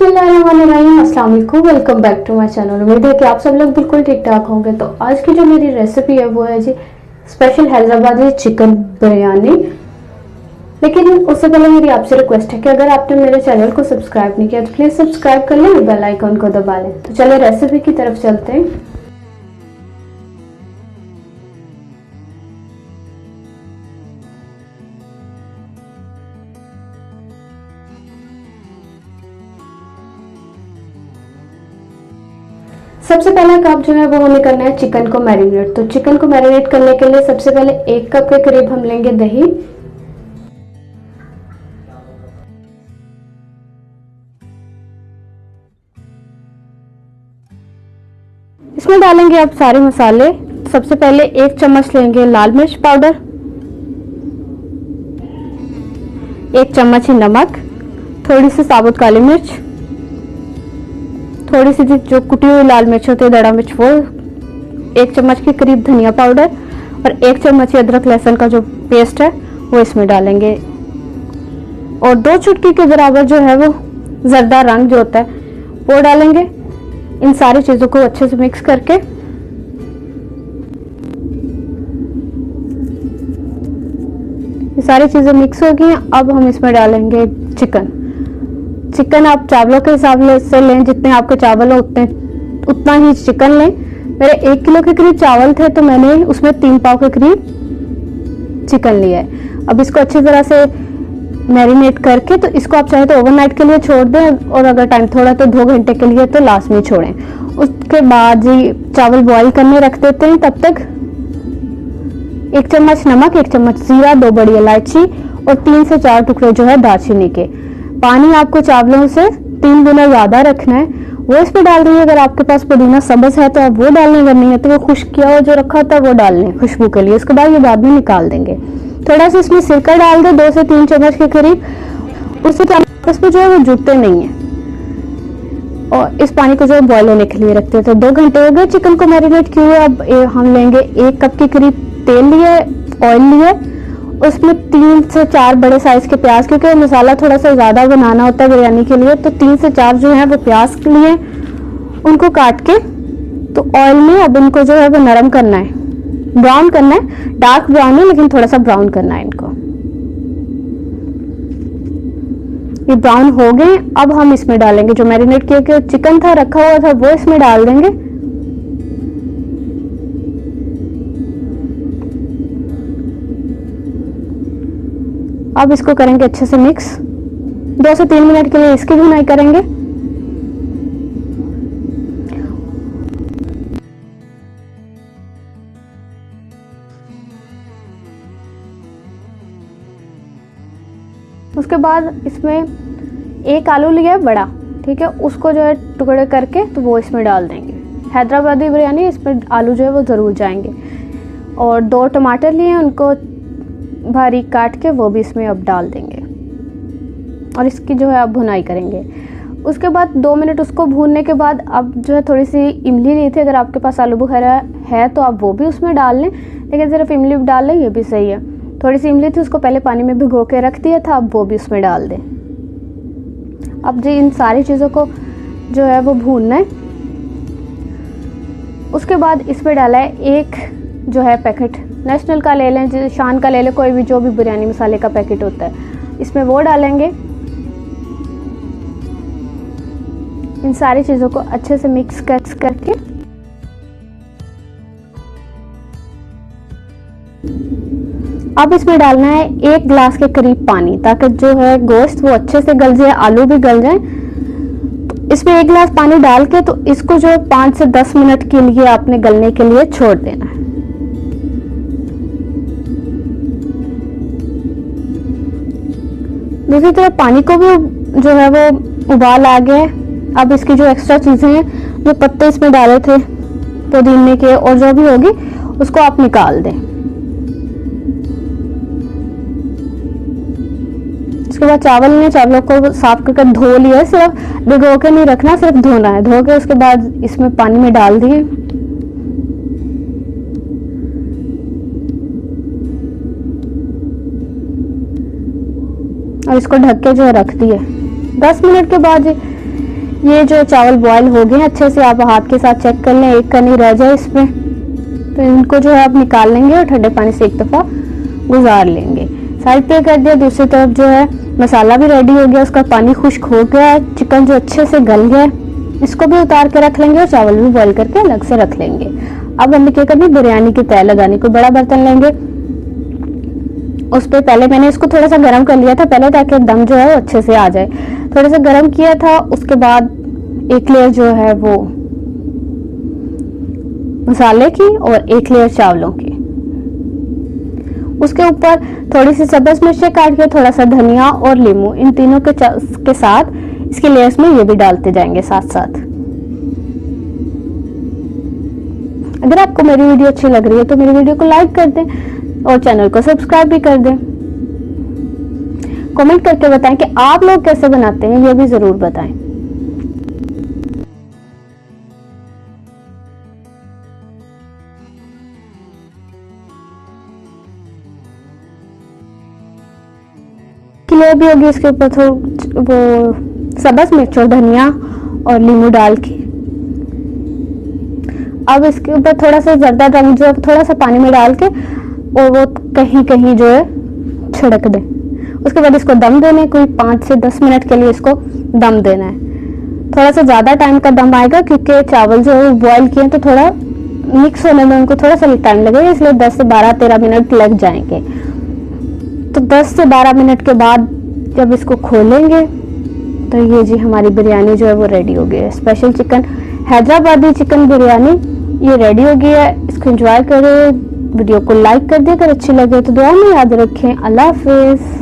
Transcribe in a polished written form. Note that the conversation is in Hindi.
बिस्मिल्लाहिर्रहमानिर्रहीम, अस्सलाम वालेकुम, welcome back to my channel. उम्मीद है कि आप सब लोग बिल्कुल ठीक ठाक होंगे। तो आज की जो मेरी रेसिपी है वो है जी स्पेशल हैदराबादी चिकन बिरयानी। लेकिन उससे पहले मेरी आपसे रिक्वेस्ट है कि अगर आपने मेरे चैनल को सब्सक्राइब नहीं किया तो प्लीज़ सब्सक्राइब कर लें, बेल आइकन को दबा लें। तो चलिए रेसिपी की तरफ चलते हैं। सबसे पहला काम जो है वो हमें करना है चिकन को मैरिनेट। तो चिकन को मैरिनेट करने के लिए सबसे पहले 1 कप के करीब हम लेंगे दही। इसमें डालेंगे अब सारे मसाले। सबसे पहले 1 चम्मच लेंगे लाल मिर्च पाउडर, 1 चम्मच ही नमक, थोड़ी सी साबुत काली मिर्च, थोड़ी सी जो कुटी हुई लाल मिर्च होती है दड़ा मिर्च वो, 1 चम्मच के करीब धनिया पाउडर और 1 चम्मच अदरक लहसुन का जो पेस्ट है वो इसमें डालेंगे। और 2 चुटकी के बराबर जो है वो जरदा रंग जो होता है वो डालेंगे। इन सारी चीज़ों को अच्छे से मिक्स करके ये सारी चीज़ें मिक्स हो गई। अब हम इसमें डालेंगे चिकन आप चावलों के हिसाब से लें, जितने आपके चावल हो उतना ही चिकन लें। मेरे 1 किलो के करीब चावल थे तो मैंने उसमें 3 पाव के करीब चिकन लिया है। अब इसको अच्छी तरह से मैरिनेट करके, तो इसको आप चाहे तो ओवरनाइट के लिए छोड़ दें और अगर टाइम थोड़ा तो 2 घंटे के लिए तो लास्ट में छोड़ें। उसके बाद जी चावल बॉईल करने रख देते हैं। तब तक 1 चम्मच नमक, 1 चम्मच जीरा, 2 बड़ी इलायची और 3 से 4 टुकड़े जो है दालचीनी के। पानी आपको चावलों से 3 गुना ज्यादा रखना है, वो इसमें डाल दीजिए। अगर आपके पास पुदीना सब्ज है तो आप वो डालने, अगर नहीं है तो वो खुश्क किया हुआ जो रखा होता है वो डाल लें खुशबू के लिए। उसके बाद ये बाद में निकाल देंगे। थोड़ा सा इसमें सिरका डाल दे 2 से 3 चम्मच के करीब, उससे आपस में जो है वो जुटते नहीं है। और इस पानी को जो बॉयल होने के लिए रखते थे। 2 घंटे हो गए चिकन को मैरिनेट किए हुए। अब हम लेंगे 1 कप के करीब तेल लिए, ऑयल लिए, उसमें 3 से 4 बड़े साइज के प्याज, क्योंकि मसाला थोड़ा सा ज्यादा बनाना होता है बिरयानी के लिए, तो 3 से 4 जो है वो प्याज लिए, उनको काट के तो ऑयल में अब इनको जो है वो नरम करना है, ब्राउन करना है। डार्क ब्राउन है लेकिन थोड़ा सा ब्राउन करना है इनको। ये ब्राउन हो गए। अब हम इसमें डालेंगे जो मैरिनेट किया के चिकन था रखा हुआ था वो इसमें डाल देंगे। अब इसको करेंगे अच्छे से मिक्स। 2 से 3 मिनट के लिए इसकी भुनाई करेंगे। उसके बाद इसमें 1 आलू लिया है बड़ा, ठीक है, उसको जो है टुकड़े करके तो वो इसमें डाल देंगे। हैदराबादी बिरयानी इसमें आलू जो है वो ज़रूर जाएंगे। और 2 टमाटर लिए हैं, उनको बारीक काट के वो भी इसमें अब डाल देंगे और इसकी जो है अब भुनाई करेंगे। उसके बाद 2 मिनट उसको भूनने के बाद अब जो है थोड़ी सी इमली ली थी, अगर आपके पास आलू बुखारा है तो आप वो भी उसमें डाल लें, लेकिन सिर्फ इमली डाल लें ये भी सही है। थोड़ी सी इमली थी उसको पहले पानी में भिगो के रख दिया था, अब वो भी उसमें डाल दें। अब जी इन सारी चीज़ों को जो है वो भूनना है। उसके बाद इसमें डाला है 1 जो है पैकेट नेशनल का ले लें, शान का ले लें, कोई भी जो भी बिरयानी मसाले का पैकेट होता है इसमें वो डालेंगे। इन सारी चीज़ों को अच्छे से मिक्स करके अब इसमें डालना है 1 गिलास के करीब पानी, ताकि जो है गोश्त वो अच्छे से गल जाए, आलू भी गल जाए। तो इसमें 1 गिलास पानी डाल के तो इसको जो 5 से 10 मिनट के लिए आपने गलने के लिए छोड़ देना है। दूसरी तरफ पानी को भी जो है वो उबाल आ गया है। अब इसकी जो एक्स्ट्रा चीज़ें हैं, जो पत्ते इसमें डाले थे पुदीने के और जो भी होगी उसको आप निकाल दें। उसके बाद चावलों को साफ करके धो लिया, सिर्फ भिगो के नहीं रखना, सिर्फ धोना है। धो के उसके बाद इसमें पानी में डाल दिए। और इसको ढक के जो रख दिए। 10 मिनट के बाद ये जो चावल बॉयल हो गए अच्छे से, आप हाथ के साथ चेक कर लें, एक का नहीं रह जाए इसमें। तो इनको जो है आप निकाल लेंगे और ठंडे पानी से एक दफ़ा गुजार लेंगे। साइड पे कर दिया। दूसरी तरफ जो है मसाला भी रेडी हो गया, उसका पानी खुश्क हो गया, चिकन जो अच्छे से गल गया, इसको भी उतार के रख लेंगे और चावल भी बॉयल करके अलग से रख लेंगे। अब हमें क्या करनी, बिरयानी की तय लगानी। कोई बड़ा बर्तन लेंगे, उस पर पहले मैंने इसको थोड़ा सा गर्म कर लिया था पहले, ताकि दम जो है वो अच्छे से आ जाए। थोड़ा सा गर्म किया था, उसके बाद एक लेयर जो है वो मसाले की और एक लेयर चावलों की। उसके ऊपर थोड़ी सी सब्ज मिर्चें काट के, थोड़ा सा धनिया और नींबू, इन तीनों के साथ इसके लेयर्स में ये भी डालते जाएंगे साथ साथ। अगर आपको मेरी वीडियो अच्छी लग रही है तो मेरी वीडियो को लाइक कर दें और चैनल को सब्सक्राइब भी कर दें। कमेंट करके बताएं कि आप लोग कैसे बनाते हैं, ये भी जरूर बताएं। भी होगी, इसके ऊपर वो सब्ज मिर्च और धनिया और नींबू डाल के। अब इसके ऊपर थोड़ा सा जर्दा रंग जो थोड़ा सा पानी में डाल के और वो कहीं कहीं जो है छिड़क दें। उसके बाद इसको दम देने, कोई 5 से 10 मिनट के लिए इसको दम देना है। थोड़ा सा ज़्यादा टाइम का दम आएगा क्योंकि चावल जो है बॉयल किए तो थोड़ा मिक्स होने में उनको थोड़ा सा टाइम लगेगा, इसलिए 10 से 12-13 मिनट लग जाएंगे। तो 10 से 12 मिनट के बाद जब इसको खोलेंगे तो ये जी हमारी बिरयानी जो है वो रेडी हो गई है। Special chicken Hyderabadi chicken biryani ये रेडी हो गई है। इसको एंजॉय करें, वीडियो को लाइक कर दें, अगर अच्छी लगे तो दुआ में याद रखें। अल्लाह हाफिज़।